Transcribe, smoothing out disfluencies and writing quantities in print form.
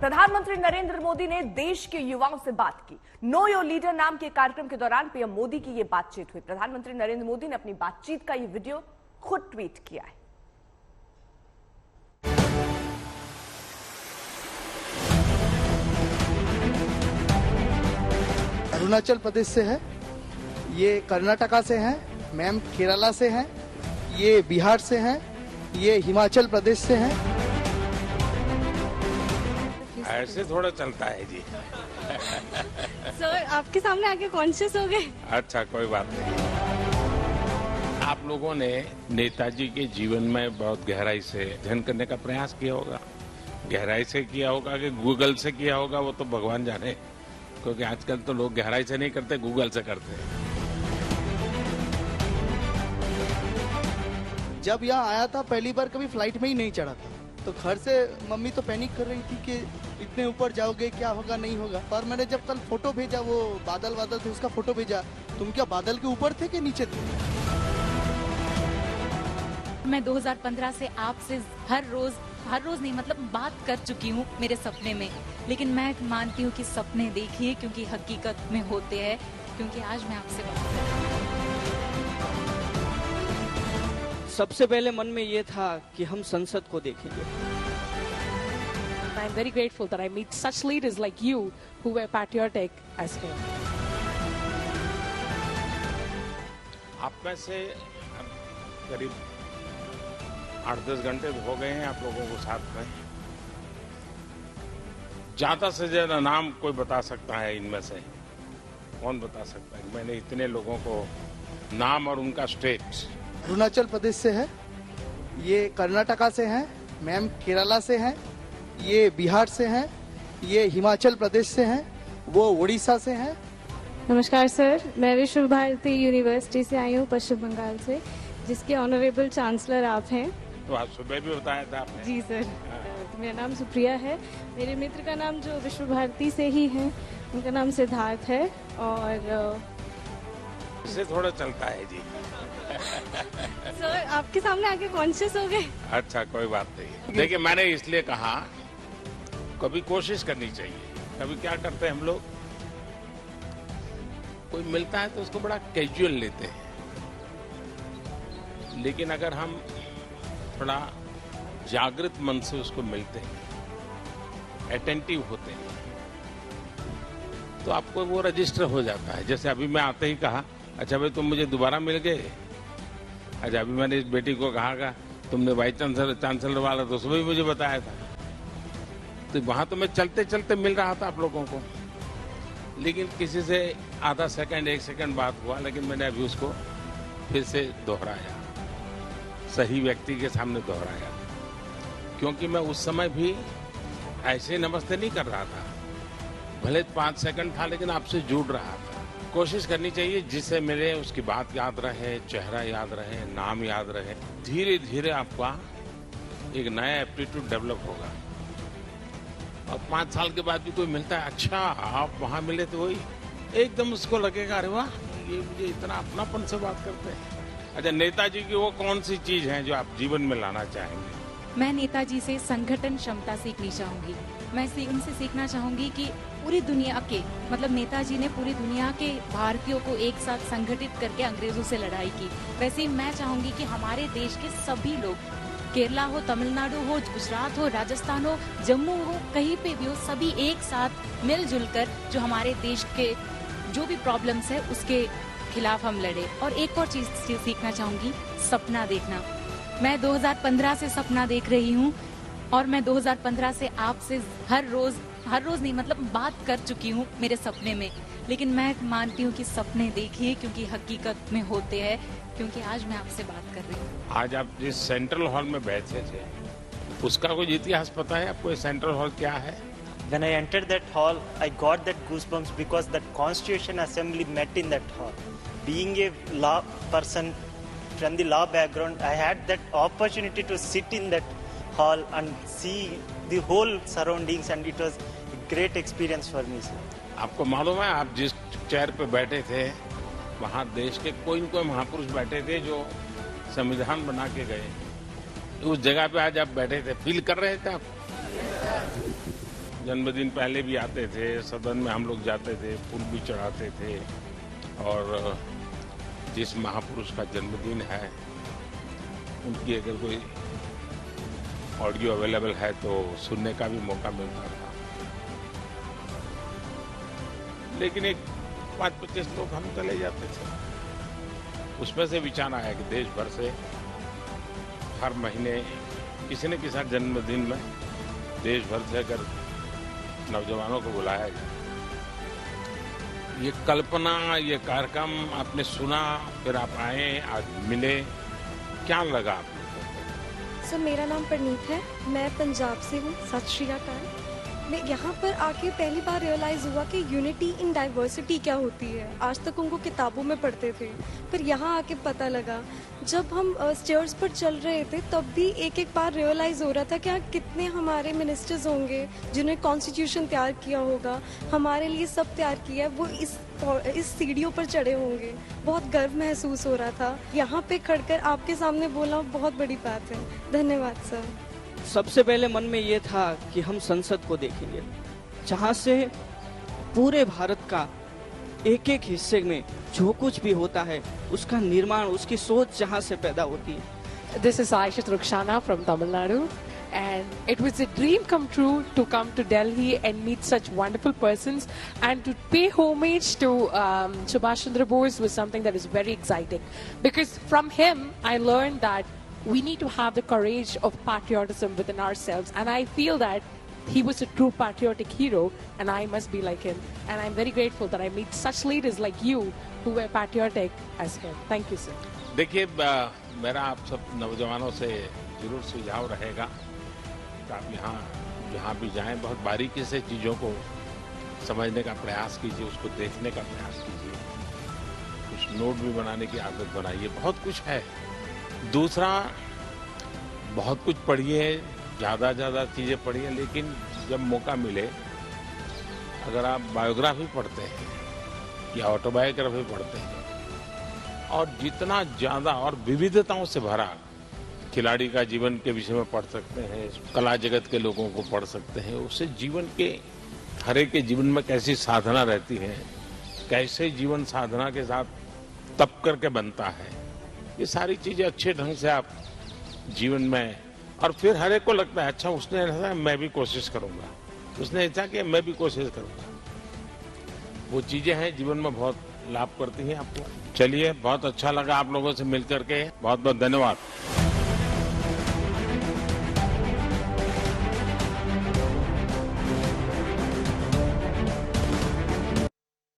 प्रधानमंत्री नरेंद्र मोदी ने देश के युवाओं से बात की। नो योर लीडर नाम के कार्यक्रम के दौरान पीएम मोदी की यह बातचीत हुई। प्रधानमंत्री नरेंद्र मोदी ने अपनी बातचीत का यह वीडियो खुद ट्वीट किया है। अरुणाचल प्रदेश से है, ये कर्नाटका से है, मैम केरला से है, ये बिहार से है, ये हिमाचल प्रदेश से है। ऐसे थोड़ा चलता है जी। सर आपके सामने आके कॉन्शियस हो गए। अच्छा कोई बात नहीं। आप लोगों ने नेताजी के जीवन में बहुत गहराई से अध्ययन करने का प्रयास किया होगा। गहराई से किया होगा कि गूगल से किया होगा वो तो भगवान जाने, क्योंकि आजकल तो लोग गहराई से नहीं करते, गूगल से करते हैं। जब यहाँ आया था पहली बार कभी फ्लाइट में ही नहीं चढ़ा था, तो घर से मम्मी तो पैनिक कर रही थी कि इतने ऊपर जाओगे, क्या होगा नहीं होगा। पर मैंने जब कल फोटो भेजा, वो बादल थे उसका फोटो भेजा, तुम क्या बादल के ऊपर थे कि नीचे थे? मैं 2015 से आपसे हर रोज नहीं मतलब बात कर चुकी हूँ मेरे सपने में, लेकिन मैं मानती हूँ कि सपने देखिए क्योंकि हकीकत में होते हैं, क्योंकि आज मैं आपसे बात कर रही हूँ। सबसे पहले मन में ये था कि हम संसद को देखेंगे। I'm very grateful that I meet such leaders like you who were patriotic as him. आप में से करीब 8-10 घंटे हो गए हैं आप लोगों को साथ में। ज्यादा से ज्यादा नाम कोई बता सकता है इनमें से? कौन बता सकता है? मैंने इतने लोगों को नाम और उनका स्टेट। अरुणाचल प्रदेश से है, ये कर्नाटका से है, मैम केरला से है, ये बिहार से है, ये हिमाचल प्रदेश से है, वो उड़ीसा से है। नमस्कार सर, मैं विश्व भारती यूनिवर्सिटी से आई हूँ पश्चिम बंगाल से, जिसके ऑनरेबल चांसलर आप हैं। तो आज सुबह भी बताया था आपने। जी सर। तो मेरा नाम सुप्रिया है। मेरे मित्र का नाम जो विश्व भारती से ही है, उनका नाम सिद्धार्थ है। और इससे थोड़ा चलता है जी। सर आपके सामने आके कॉन्शियस हो गए। अच्छा कोई बात नहीं। देखिए मैंने इसलिए कहा कभी कोशिश करनी चाहिए। कभी क्या करते हैं हम लोग, कोई मिलता है तो उसको बड़ा कैजुअल लेते हैं, लेकिन अगर हम थोड़ा जागृत मन से उसको मिलते हैं, अटेंटिव होते हैं, तो आपको वो रजिस्टर हो जाता है। जैसे अभी मैं आते ही कहा, अच्छा भाई तुम मुझे दोबारा मिल गए। अच्छा अभी मैंने इस बेटी को कहा तुमने वाइस चांसलर वाला तो सुबह ही मुझे बताया था। तो वहां तो मैं चलते चलते मिल रहा था आप लोगों को, लेकिन किसी से आधा सेकंड 1 सेकंड बात हुआ, लेकिन मैंने अभी उसको फिर से दोहराया, सही व्यक्ति के सामने दोहराया, क्योंकि मैं उस समय भी ऐसे नमस्ते नहीं कर रहा था। भले 5 सेकंड था, लेकिन आपसे जुड़ रहा था। कोशिश करनी चाहिए जिससे मिले उसकी बात याद रहे, चेहरा याद रहे, नाम याद रहे। धीरे धीरे आपका एक नया एप्टीट्यूड डेवलप होगा। और 5 साल के बाद भी कोई मिलता है, अच्छा आप वहां मिले तो वही, एकदम उसको लगेगा अरे वाह ये मुझे इतना अपनापन से बात करते हैं। अच्छा नेताजी की वो कौन सी चीज है जो आप जीवन में लाना चाहेंगे? मैं नेताजी से संगठन क्षमता सीखनी चाहूंगी। मैं उनसे सीखना चाहूंगी कि पूरी दुनिया के मतलब नेताजी ने पूरी दुनिया के भारतीयों को एक साथ संगठित करके अंग्रेजों से लड़ाई की। वैसे ही मैं चाहूंगी कि हमारे देश के सभी लोग, केरला हो, तमिलनाडु हो, गुजरात हो, राजस्थान हो, जम्मू हो, कहीं पे भी हो, सभी एक साथ मिलजुल कर जो हमारे देश के जो भी प्रॉब्लम्स है उसके खिलाफ हम लड़े। और एक और चीज सीखना चाहूंगी, सपना देखना। मैं 2015 से सपना देख रही हूँ और मैं 2015 से आपसे हर रोज नहीं मतलब बात कर चुकी हूँ मेरे सपने में, लेकिन मैं मानती हूँ कि सपने देखिए क्योंकि हकीकत में होते हैं, क्योंकि आज मैं आपसे बात कर रही हूँ। आज आप जिस सेंट्रल हॉल में बैठे थे उसका कोई इतिहास पता है आपको? सेंट्रल हॉल क्या है? When I entered that hall, I got that goosebumps because that Constitution Assembly met in that hall. Being a law person from the law background, I had that opportunity to sit in that hall and see the whole surroundings, and it was a great experience for me, sir. आपको मालूम है आप जिस chair पे बैठे थे वहाँ देश के कोई न कोई महापुरुष बैठे थे जो संविधान बना के गए। उस जगह पे आज आप बैठे थे, फील कर रहे थे आप? जन्मदिन पहले भी आते थे, सदन में हम लोग जाते थे, फूल भी चढ़ाते थे और जिस महापुरुष का जन्मदिन है उनकी अगर कोई ऑडियो अवेलेबल है तो सुनने का भी मौका मिलता था। लेकिन एक 5-25 लोग हम चले जाते थे। उसमें से विचार आया कि देश भर से हर महीने किसी न किसी जन्मदिन में देश भर से अगर नौजवानों को बुलाया जाए। ये कल्पना, ये कार्यक्रम आपने सुना, फिर आप आए, आज मिले, क्या लगा आपको? सर मेरा नाम परनीत है, मैं पंजाब से हूँ। सत श्री अकाल। मैं यहाँ पर आके पहली बार रियलाइज़ हुआ कि यूनिटी इन डाइवर्सिटी क्या होती है। आज तक उनको किताबों में पढ़ते थे, पर यहाँ आके पता लगा। जब हम स्टेयर्स पर चल रहे थे तब भी एक एक बार रियलाइज़ हो रहा था कि कितने हमारे मिनिस्टर्स होंगे जिन्होंने कॉन्स्टिट्यूशन तैयार किया होगा, हमारे लिए सब तैयार किया है, वो इस सीढ़ियों पर चढ़े होंगे। बहुत गर्व महसूस हो रहा था। यहाँ पे खड़कर आपके सामने बोलना बहुत बड़ी बात है। धन्यवाद सर। सबसे पहले मन में ये था कि हम संसद को देखेंगे, जहां से पूरे भारत का एक एक हिस्से में जो कुछ भी होता है उसका निर्माण, उसकी सोच जहां से पैदा होती है। This is Aisha Rukshana from Tamil Nadu, and it was a dream come true to come to Delhi and meet such wonderful persons, and to pay homage to Subhash Chandra Bose was something that is very exciting, because from him I learned that we need to have the courage of patriotism within ourselves, and I feel that he was a true patriotic hero, and I must be like him. And I'm very grateful that I meet such leaders like you who were patriotic as him. Thank you, sir. देखिए, मेरा आप सब नौजवानों से जरूर सुझाव रहेगा कि आप जहाँ भी जाएं बहुत बारीकी से चीज़ों को समझने का प्रयास कीजिए, उसको देखने का प्रयास कीजिए, कुछ नोट भी बनाने की आदत बनाइए। बहुत कुछ है। दूसरा, बहुत कुछ पढ़िए, ज़्यादा चीज़ें पढ़िए, लेकिन जब मौका मिले अगर आप बायोग्राफी पढ़ते हैं या ऑटोबायोग्राफी पढ़ते हैं और जितना ज़्यादा और विविधताओं से भरा खिलाड़ी का जीवन के विषय में पढ़ सकते हैं, कला जगत के लोगों को पढ़ सकते हैं, उससे जीवन के हर एक के जीवन में कैसी साधना रहती है, कैसे जीवन साधना के साथ तप करके बनता है, ये सारी चीज़ें अच्छे ढंग से आप जीवन में, और फिर हर एक को लगता है अच्छा उसने ऐसा मैं भी कोशिश करूंगा, उसने ऐसा किया मैं भी कोशिश करूंगा। वो चीजें हैं जीवन में बहुत लाभ करती हैं आपको। चलिए, बहुत अच्छा लगा आप लोगों से मिलकर के। बहुत बहुत धन्यवाद।